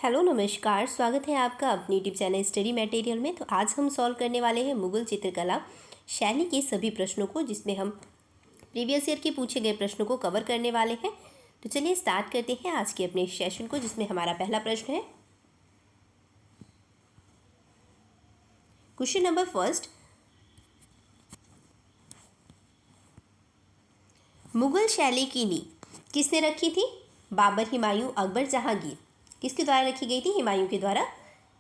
Hello नमस्कार, स्वागत है आपका अपनी यूट्यूब चैनल स्टडी मटेरियल में। तो आज हम सॉल्व करने वाले हैं मुगल चित्रकला शैली के सभी प्रश्नों को, जिसमें हम प्रीवियस ईयर के पूछे गए प्रश्नों को कवर करने वाले हैं। तो चलिए स्टार्ट करते हैं आज के अपने सेशन को, जिसमें हमारा पहला प्रश्न है। क्वेश्चन नंबर फर्स्ट, मुगल शैली की नींव किसने रखी थी? बाबर, हुमायूं, अकबर, जहांगीर। किसके द्वारा रखी गई थी? हुमायूं के द्वारा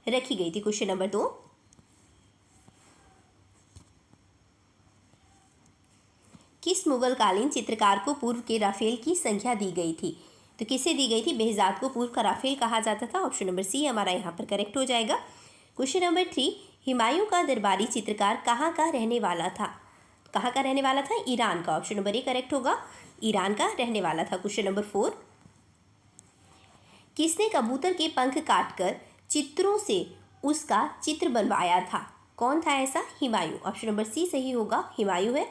रखी गई थी। क्वेश्चन नंबर 2, किस मुगल कालीन चित्रकार को पूर्व के राफेल की संख्या दी गई थी? तो किसे दी गई थी? बेहजाद को पूर्व का राफेल कहा जाता था। ऑप्शन नंबर सी हमारा यहाँ पर करेक्ट हो जाएगा। क्वेश्चन नंबर 3, हुमायूं का दरबारी चित्रकार कहाँ का रहने वाला था? कहाँ का रहने वाला था? ईरान का। ऑप्शन नंबर ए करेक्ट होगा, ईरान का रहने वाला था। क्वेश्चन नंबर 4, किसने कबूतर के पंख काटकर चित्रों से उसका चित्र बनवाया था? कौन था ऐसा? हुमायूं। ऑप्शन नंबर सी सही होगा, हुमायूं है।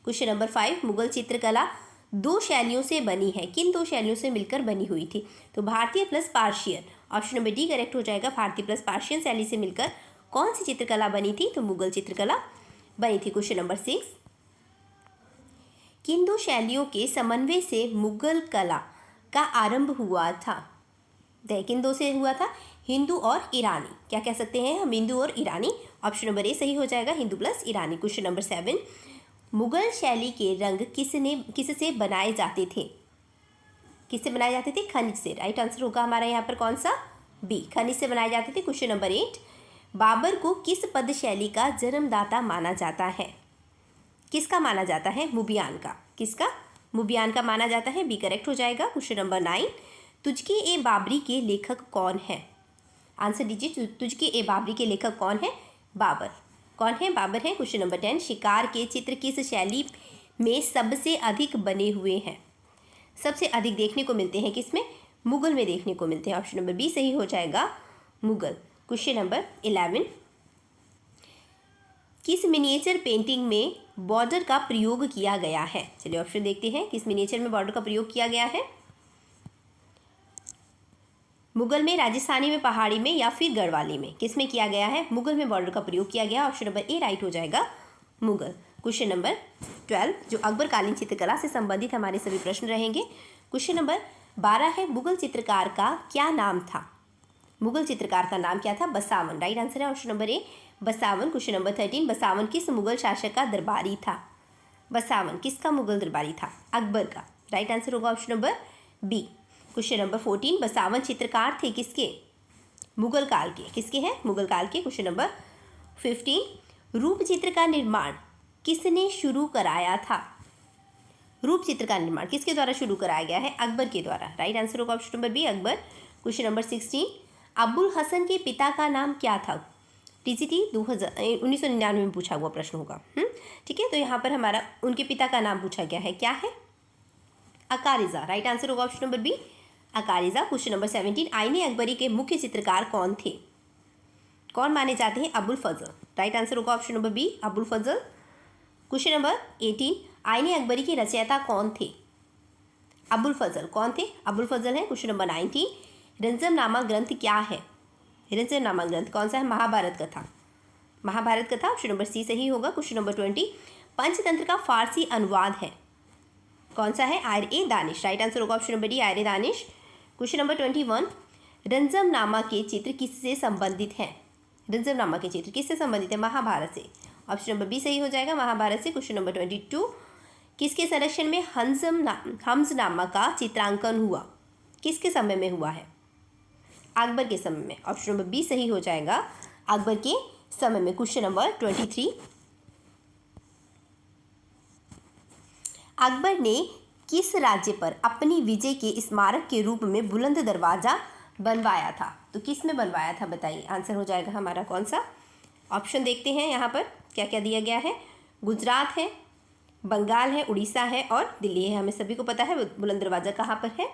क्वेश्चन नंबर 5, मुगल चित्रकला दो शैलियों से बनी है, किन दो शैलियों से मिलकर बनी हुई थी? तो भारतीय plus Persian. Option number D correct हो जाएगा, भारतीय प्लस पार्शियन शैली से मिलकर कौन सी चित्रकला बनी थी? तो मुगल चित्रकला बनी थी। क्वेश्चन नंबर 6, किन दो शैलियों के समन्वय से मुगल कला का आरंभ हुआ था? किन दो से हुआ था? हिंदू और ईरानी। क्या कह सकते हैं हम? हिंदू और ईरानी। ऑप्शन नंबर ए सही हो जाएगा, हिंदू प्लस ईरानी। क्वेश्चन नंबर 7, मुगल शैली के रंग किससे बनाए जाते थे? किससे बनाए जाते थे? खनिज से। राइट आंसर होगा हमारा यहाँ पर कौन सा? बी, खनिज से बनाए जाते थे। क्वेश्चन नंबर 8, बाबर को किस पद शैली का जन्मदाता माना जाता है? किसका माना जाता है? मुबियान का। किसका? मुबियान का माना जाता है। बी करेक्ट हो जाएगा। क्वेश्चन नंबर 9, तुझके ए बाबरी के लेखक कौन है? आंसर दीजिए, तुझके ए बाबरी के लेखक कौन है? बाबर। कौन है? बाबर है। क्वेश्चन नंबर 10, शिकार के चित्र किस शैली में सबसे अधिक बने हुए हैं? सबसे अधिक देखने को मिलते हैं किसमें? मुगल में देखने को मिलते हैं। ऑप्शन नंबर बी सही हो जाएगा, मुगल। क्वेश्चन नंबर 11, किस मिनिएचर पेंटिंग में बॉर्डर का प्रयोग किया गया है? चलिए ऑप्शन देखते हैं, किस मिनिएचर में बॉर्डर का प्रयोग किया गया है? मुगल में, राजस्थानी में, पहाड़ी में या फिर गढ़वाली में? किस में किया गया है? मुगल में बॉर्डर का प्रयोग किया गया। ऑप्शन नंबर ए राइट हो जाएगा, मुगल। क्वेश्चन नंबर 12, जो अकबरकालीन चित्रकला से संबंधित हमारे सभी प्रश्न रहेंगे। क्वेश्चन नंबर 12 है, मुगल चित्रकार का क्या नाम था? मुगल चित्रकार का नाम क्या था? बसावन। राइट आंसर है option number A, Basawan. Question number 13, Basawan किस मुगल शासक का दरबारी था? बसावन किसका मुगल दरबारी था? अकबर का। राइट आंसर होगा option number B. Question number 14, Basawan चित्रकार थे किसके? मुगल काल के। किसके हैं? मुगल काल के। क्वेश्चन नंबर 15, रूप चित्र का निर्माण किसने शुरू कराया था? रूप चित्र का निर्माण किसके द्वारा शुरू कराया गया है? अकबर के द्वारा। राइट आंसर होगा option number B, Akbar. Question number 16, Abul Hasan के पिता का नाम क्या था? टीजीटी 1999 में पूछा हुआ प्रश्न होगा। ठीक है, तो यहाँ पर हमारा उनके पिता का नाम पूछा गया है, क्या है? अकारिजा। राइट आंसर होगा ऑप्शन नंबर बी, अकारिजा। क्वेश्चन नंबर 17, आईने अकबरी के मुख्य चित्रकार कौन थे? कौन माने जाते हैं? अबुल फजल। राइट आंसर होगा ऑप्शन नंबर बी, अबुल फजल। क्वेश्चन नंबर 18, आईने अकबरी के रचयिता कौन थे? अबुल फजल। कौन थे? अबुल फजल है। क्वेश्चन नंबर 19, रंजमनामा ग्रंथ क्या है? रंजमनामा ग्रंथ कौन सा है? महाभारत कथा। महाभारत कथा। ऑप्शन नंबर सी सही होगा। क्वेश्चन नंबर 20, पंचतंत्र का फारसी अनुवाद है, कौन सा है? आयर ए दानिश। राइट आंसर होगा ऑप्शन नंबर डी, आयर ए दानिश। क्वेश्चन नंबर 21, रंजमनामा के चित्र किससे संबंधित हैं? रंजमनामा के चित्र किससे संबंधित है? महाभारत से। ऑप्शन नंबर बी सही हो जाएगा, महाभारत से। क्वेश्चन नंबर 22, किसके संरक्षण में हमजनामा का चित्रांकन हुआ? किसके समय में हुआ है? अकबर के समय में। ऑप्शन नंबर बी सही हो जाएगा, अकबर के समय में। क्वेश्चन नंबर 23, अकबर ने किस राज्य पर अपनी विजय के स्मारक के रूप में बुलंद दरवाजा बनवाया था? तो किस में बनवाया था बताइए। आंसर हो जाएगा हमारा कौन सा? ऑप्शन देखते हैं यहाँ पर क्या क्या दिया गया है। गुजरात है, बंगाल है, उड़ीसा है और दिल्ली है। हमें सभी को पता है बुलंद दरवाजा कहाँ पर है?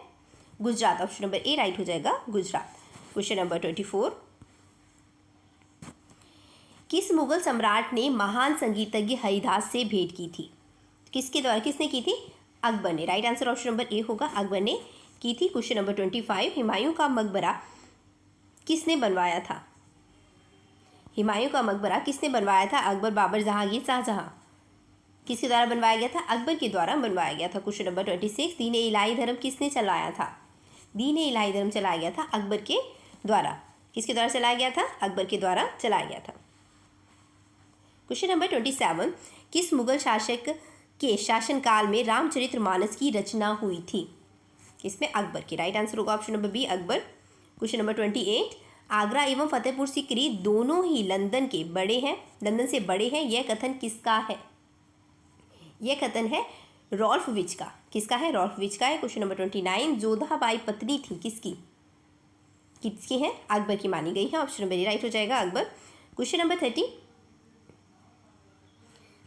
Gujarat. Option number A right हो जाएगा, गुजरात। क्वेश्चन नंबर 24, किस मुगल सम्राट ने महान संगीतज्ञ हरिदास से भेंट की थी? किसके द्वारा? किसने की थी? अकबर ने। Right answer option number A होगा, अकबर ने की थी। क्वेश्चन नंबर 25, हुमायूं का मकबरा किसने बनवाया था? हुमायूं का मकबरा किसने बनवाया था? अकबर, बाबर, जहांगीर, शाहजहां। किसके द्वारा बनवाया गया था? अकबर के द्वारा बनवाया गया था। क्वेश्चन नंबर 26, दीन ए इलाही धर्म किसने चलाया था? दीन ए इलाही धर्म चलाया गया था अकबर के द्वारा। किसके द्वारा चलाया गया था? अकबर के द्वारा चलाया गया था। क्वेश्चन नंबर 27, किस मुगल शासक के शासनकाल में रामचरितमानस की रचना हुई थी? किसमें? अकबर की। राइट आंसर होगा option number B, Akbar. Question number 28, Agra एवं फतेहपुर सीकरी दोनों ही लंदन के बड़े हैं, लंदन से बड़े हैं, यह कथन किसका है? यह कथन है रॉल्फ विच का। किसका है? रॉल्फ विच का है। क्वेश्चन नंबर 29, जोधाबाई पत्नी थी किसकी? किसकी है? अकबर की मानी गई है। ऑप्शन नंबर ए राइट हो जाएगा, अकबर। क्वेश्चन नंबर 30,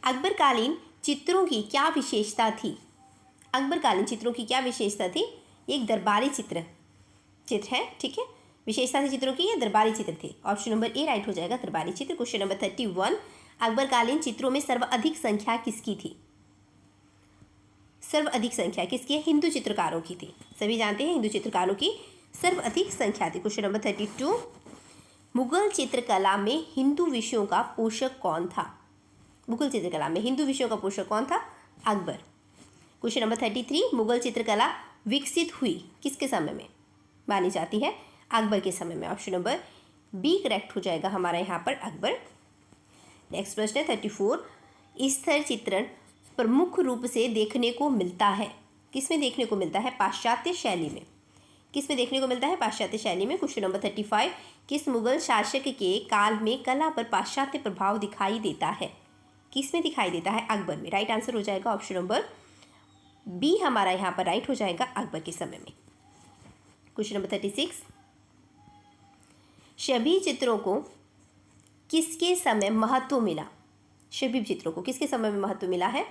अकबरकालीन चित्रों की क्या विशेषता थी? अकबरकालीन चित्रों की क्या विशेषता थी? एक दरबारी चित्र है, ठीक है। विशेषता थी चित्रों की, ये दरबारी चित्र थे। ऑप्शन नंबर ए राइट हो जाएगा, दरबारी चित्र। क्वेश्चन नंबर 31, अकबरकालीन चित्रों में सर्वाधिक संख्या किसकी थी? सर्वाधिक संख्या किसकी है? हिंदू चित्रकारों की थी। सभी जानते हैं हिंदू चित्रकारों की सर्वाधिक संख्या थी। क्वेश्चन नंबर 32, मुगल चित्रकला में हिंदू विषयों का पोषक कौन था? मुगल चित्रकला में हिंदू विषयों का पोषक कौन था? अकबर। क्वेश्चन नंबर 33, मुगल चित्रकला विकसित हुई किसके समय में मानी जाती है? अकबर के समय में। ऑप्शन नंबर बी करेक्ट हो जाएगा हमारा यहाँ पर, अकबर। नेक्स्ट प्रश्न है 34, स्तर चित्रण प्रमुख रूप से देखने को मिलता है किसमें देखने को मिलता है? पाश्चात्य शैली में। किसमें देखने को मिलता है? पाश्चात्य शैली में। क्वेश्चन नंबर 35, किस मुगल शासक के काल में कला पर पाश्चात्य प्रभाव दिखाई देता है? किसमें दिखाई देता है? अकबर में। राइट आंसर हो जाएगा ऑप्शन नंबर बी हमारा यहाँ पर राइट हो जाएगा, अकबर के समय में। क्वेश्चन नंबर 36, सभी चित्रों को किसके समय महत्व मिला? सभी चित्रों को किसके समय में महत्व मिला है?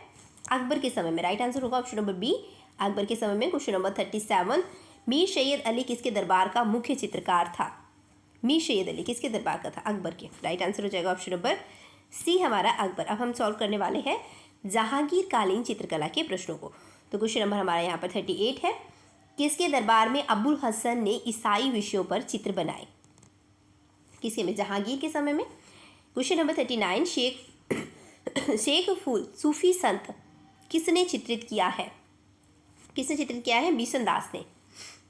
अकबर के समय में। राइट आंसर होगा ऑप्शन नंबर बी, अकबर के समय में। क्वेश्चन नंबर 37, मीर सैयद अली किसके दरबार का मुख्य चित्रकार था? मीर सैयद अली किसके दरबार का था? अकबर के। राइट आंसर हो जाएगा ऑप्शन नंबर सी हमारा, अकबर। अब हम सॉल्व करने वाले हैं जहांगीर कालीन चित्रकला के प्रश्नों को। तो क्वेश्चन नंबर हमारा यहाँ पर 38 है, किसके दरबार में अबुल हसन ने ईसाई विषयों पर चित्र बनाए? किसके में? जहांगीर के समय में। क्वेश्चन नंबर 39, शेख फूल सूफी संत किसने चित्रित किया है? किसने चित्रित किया है? बिशन दास ने।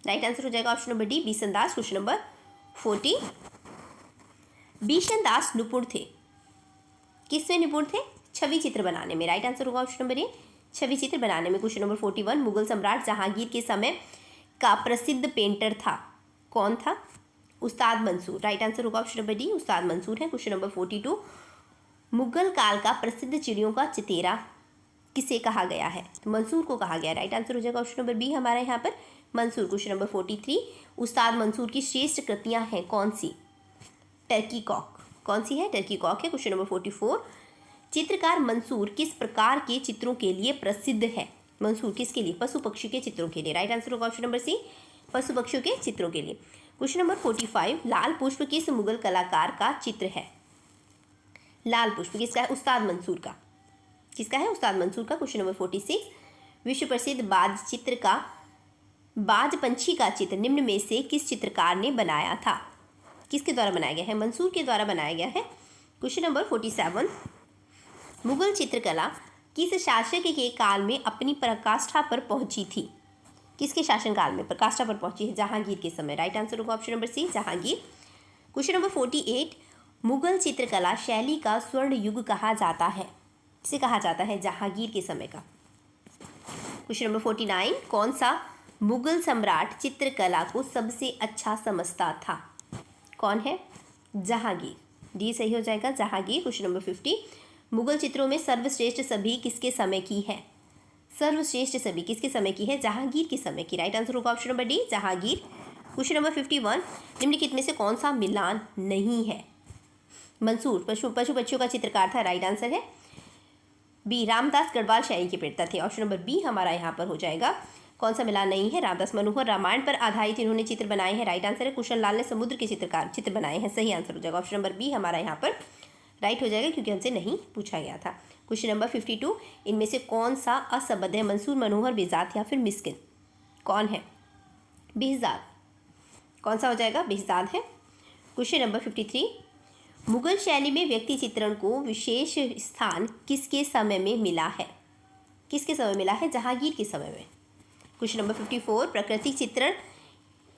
राइट आंसर हो जाएगा ऑप्शन नंबर डी, बिशन दास। क्वेश्चन नंबर 40, बिशन दास निपुण थे किसमें निपुण थे? छवि चित्र बनाने में। राइट आंसर होगा ऑप्शन नंबर ए, छवि चित्र बनाने में। क्वेश्चन नंबर 41, मुगल सम्राट जहांगीर के समय का प्रसिद्ध पेंटर था कौन था? उस्ताद मंसूर। राइट आंसर होगा ऑप्शन नंबर डी, उस्ताद मंसूर है। क्वेश्चन नंबर 42, मुगल काल का प्रसिद्ध चिड़ियों का चितेरा किसे कहा गया है? तो मंसूर को कहा गया। राइट आंसर हो जाएगा ऑप्शन नंबर बी हमारे यहाँ पर, मंसूर। क्वेश्चन नंबर 43, उस्ताद मंसूर की श्रेष्ठ कृतियाँ हैं कौन सी? Turkey Kock. कौन सी है? टर्की कॉक है। क्वेश्चन नंबर 44, चित्रकार मंसूर किस प्रकार के चित्रों के लिए प्रसिद्ध है? मंसूर किसके लिए? पशु पक्षी के चित्रों के लिए। राइट आंसर होगा ऑप्शन नंबर सी, पशु पक्षियों के चित्रों के लिए। क्वेश्चन नंबर 45, लाल पुष्प किस मुगल कलाकार का चित्र है? लाल पुष्प किसका है? उस्ताद मंसूर का। किसका है? उस्ताद मंसूर का। क्वेश्चन नंबर 46, विश्व प्रसिद्ध बाज पंछी का चित्र निम्न में से किस चित्रकार ने बनाया था? किसके द्वारा बनाया गया है? मंसूर के द्वारा बनाया गया है। क्वेश्चन नंबर 47, मुगल चित्रकला किस शासक के काल में अपनी पराकाष्ठा पर पहुंची थी? किसके शासनकाल में पराकाष्ठा पर पहुंची है? जहांगीर के समय। राइट आंसर होगा option number C, Jahangir. Question number 48, Mughal चित्रकला शैली का स्वर्ण युग कहा जाता है किसे कहा जाता है? जहांगीर के समय का। क्वेश्चन नंबर 49, कौन सा मुगल सम्राट चित्रकला को सबसे अच्छा समझता था? कौन है? जहांगीर। डी सही हो जाएगा, जहांगीर। क्वेश्चन नंबर 50, मुगल चित्रों में सर्वश्रेष्ठ सभी किसके समय की है? सर्वश्रेष्ठ सभी किसके समय की है? जहांगीर के समय की। राइट आंसर होगा option number D, Jahangir. Question number 51, निम्नलिखित में से कौन सा मिलान नहीं है? मंसूर पशु पक्षियों का चित्रकार था। राइट आंसर है बी, रामदास गढ़वाल शैली के प्रेरित थे। ऑप्शन नंबर बी हमारा यहाँ पर हो जाएगा। कौन सा मिलान नहीं है? रामदास मनोहर रामायण पर आधारित इन्होंने चित्र बनाए हैं। राइट आंसर है। कुशल लाल ने समुद्र के चित्र बनाए हैं। सही आंसर हो जाएगा ऑप्शन नंबर बी हमारा यहाँ पर राइट हो जाएगा, क्योंकि हमसे नहीं पूछा गया था। क्वेश्चन नंबर 52, इनमें से कौन सा असंबद्ध है? मंसूर, मनोहर, बेजात या फिर मिस्किन? कौन है? बेहजाद। कौन सा हो जाएगा? बेहजाद है। क्वेश्चन नंबर 53, मुगल शैली में व्यक्ति चित्रण को विशेष स्थान किसके समय में मिला है? किसके समय मिला है? जहांगीर के समय में। क्वेश्चन नंबर 54, प्राकृतिक चित्रण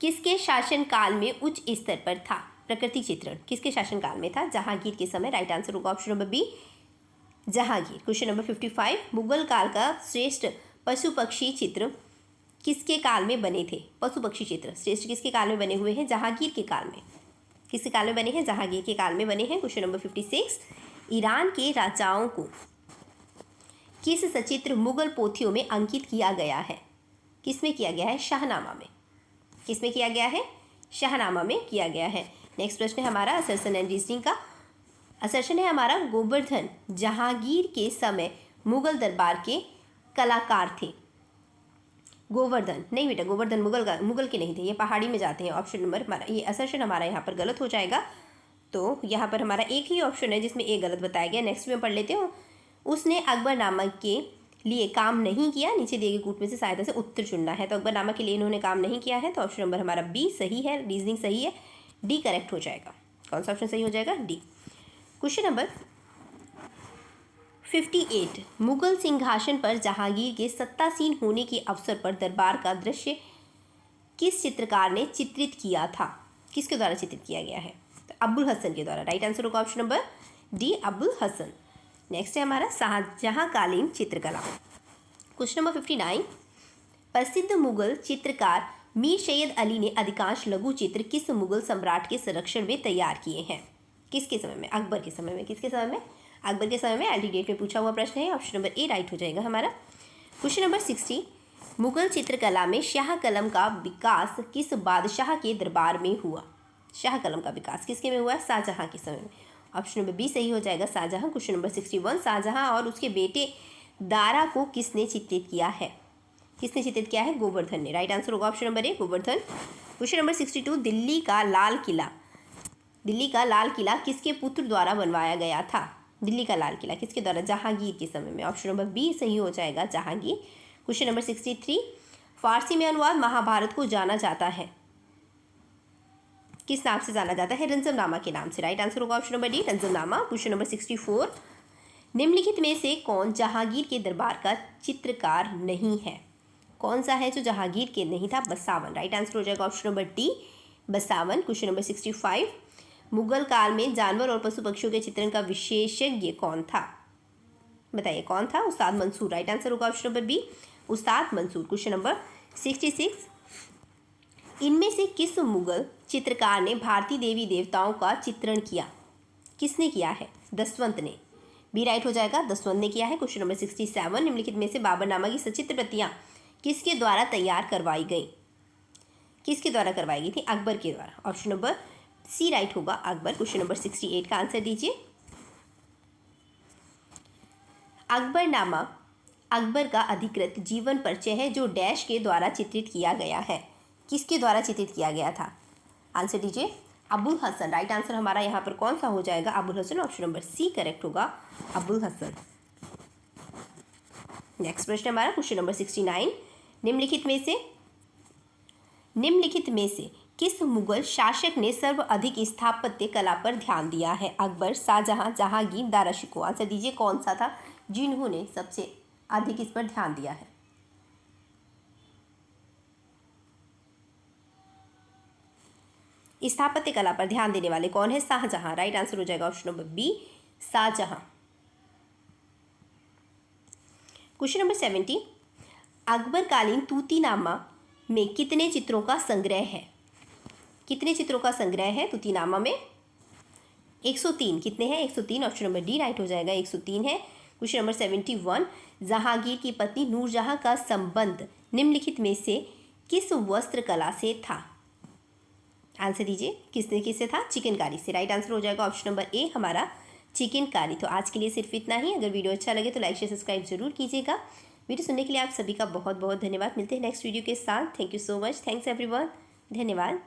किसके शासनकाल में उच्च स्तर पर था? प्राकृतिक चित्रण किसके शासनकाल में था? जहांगीर के समय। राइट आंसर होगा option number B, Jahangir. Question number 55, Mughal काल का श्रेष्ठ पशु पक्षी चित्र किसके काल में बने थे? पशु पक्षी चित्र श्रेष्ठ किसके काल में बने हुए हैं? जहांगीर के काल में। किसके काल में बने हैं? जहांगीर के काल में बने हैं। क्वेश्चन नंबर 56, ईरान के राजाओं को किस सचित्र मुगल पोथियों में अंकित किया गया है? किसमें किया गया है? शाहनामा में। किसमें किया गया है? शाहनामा में किया गया है। नेक्स्ट प्रश्न है हमारा असर्शन एंड रीजनिंग का। असर्शन है हमारा, गोवर्धन जहांगीर के समय मुगल दरबार के कलाकार थे। गोवर्धन नहीं बेटा, गोवर्धन मुगल के नहीं थे, ये पहाड़ी में जाते हैं। ऑप्शन नंबर हमारा ये असर्शन हमारा यहाँ पर गलत हो जाएगा। तो यहाँ पर हमारा एक ही ऑप्शन है जिसमें एक गलत बताया गया। नेक्स्ट में पढ़ लेते हो, उसने अकबरनामा के लिए काम नहीं किया। नीचे दिए गए कूट में से सहायता से उत्तर चुनना है। तो अकबरनामा के लिए इन्होंने काम नहीं किया है, तो ऑप्शन नंबर हमारा बी सही है। रीजनिंग सही है, डी करेक्ट हो जाएगा। कौन सा ऑप्शन सही हो जाएगा? डी। क्वेश्चन नंबर 58, मुगल सिंहासन पर जहांगीर के सत्तासीन होने के अवसर पर दरबार का दृश्य किस चित्रकार ने चित्रित किया था? किसके द्वारा चित्रित किया गया है? तो अबुल हसन के द्वारा। राइट आंसर होगा option number D, Abul Hasan. Next है हमारा शाहजहाँकालीन चित्रकला। क्वेश्चन नंबर 59, प्रसिद्ध मुगल चित्रकार मीर सैयद अली ने अधिकांश लघु चित्र किस मुगल सम्राट के संरक्षण में तैयार किए हैं? किसके समय में? अकबर के समय में। किसके समय में? अकबर के समय में। एल डी डेट में पूछा हुआ प्रश्न है। ऑप्शन नंबर ए राइट हो जाएगा हमारा। क्वेश्चन नंबर 60, मुगल चित्रकला में शाह कलम का विकास किस बादशाह के दरबार में हुआ? शाह कलम का विकास किसके में हुआ? शाहजहाँ के समय में। ऑप्शन नंबर बी सही हो जाएगा, शाहजहाँ। क्वेश्चन नंबर 61, शाहजहाँ और उसके बेटे दारा को किसने चित्रित किया है? किसने चित्रित किया है? गोवर्धन ने। राइट आंसर होगा option number A, Govardhan. Question number 62, Delhi का लाल किला किसके पुत्र द्वारा बनवाया गया था? दिल्ली का लाल किला किसके द्वारा? जहांगीर के समय में। ऑप्शन नंबर बी सही हो जाएगा, जहांगीर। क्वेश्चन नंबर 63, फारसी में अनुवाद महाभारत को जाना जाता है, किस नाम से जाना जाता है? रंजमनामा के नाम से। राइट आंसर होगा option number D, Razmnama. Question number 64, निम्नलिखित में से कौन जहांगीर के दरबार का चित्रकार नहीं है? कौन सा है जो जहांगीर के नहीं था? बसावन। राइट आंसर हो जाएगा option number D, Basawan. Question number 65, Mughal काल में जानवर और पशु पक्षियों के चित्रण का विशेषज्ञ कौन था? बताइए कौन था? उस्ताद मंसूर। राइट आंसर होगा ऑप्शन नंबर बी, उस्ताद मंसूर। क्वेश्चन नंबर 66, इनमें से किस मुगल चित्रकार ने भारतीय देवी देवताओं का चित्रण किया? किसने किया है? दसवंत ने। बी राइट हो जाएगा, दसवंत ने किया है। क्वेश्चन नंबर 67, निम्नलिखित में से बाबरनामा की सचित्र प्रतियां किसके द्वारा तैयार करवाई गई? किसके द्वारा करवाई गई थी? अकबर के द्वारा। ऑप्शन नंबर सी राइट होगा, अकबर। क्वेश्चन नंबर 68 का आंसर दीजिए। अकबरनामा अकबर का अधिकृत जीवन परिचय है जो डैश के द्वारा चित्रित किया गया है। किसके द्वारा चित्रित किया गया था? आंसर दीजिए, अबुल हसन। राइट आंसर हमारा यहाँ पर कौन सा हो जाएगा? Abul Hasan. Option number C correct होगा, अबुल हसन। नेक्स्ट प्रश्न हमारा क्वेश्चन नंबर 69, निम्नलिखित में से किस मुगल शासक ने सर्वाधिक स्थापत्य कला पर ध्यान दिया है? अकबर, शाहजहां, जहांगीर, दारा शिकोह। आंसर दीजिए कौन सा था जिन्होंने सबसे अधिक इस पर ध्यान दिया है? स्थापत्य कला पर ध्यान देने वाले कौन है? शाहजहां। राइट आंसर हो जाएगा option number B, Shah Jahan. Question number 70, अकबरकालीन तूतीनामा में कितने चित्रों का संग्रह है? कितने चित्रों का संग्रह है तूतीनामा में? 103। कितने हैं? 103। ऑप्शन नंबर डी राइट हो जाएगा, 103 है। क्वेश्चन नंबर 71, जहांगीर की पत्नी नूरजहां का संबंध निम्नलिखित में से किस वस्त्र कला से था? आंसर दीजिए, किससे था? चिकनकारी से। राइट आंसर हो जाएगा ऑप्शन नंबर ए हमारा, चिकनकारी। तो आज के लिए सिर्फ इतना ही। अगर वीडियो अच्छा लगे तो लाइक शेयर सब्सक्राइब जरूर कीजिएगा। वीडियो सुनने के लिए आप सभी का बहुत बहुत धन्यवाद। मिलते हैं नेक्स्ट वीडियो के साथ। Thank you so much. Thanks everyone. धन्यवाद।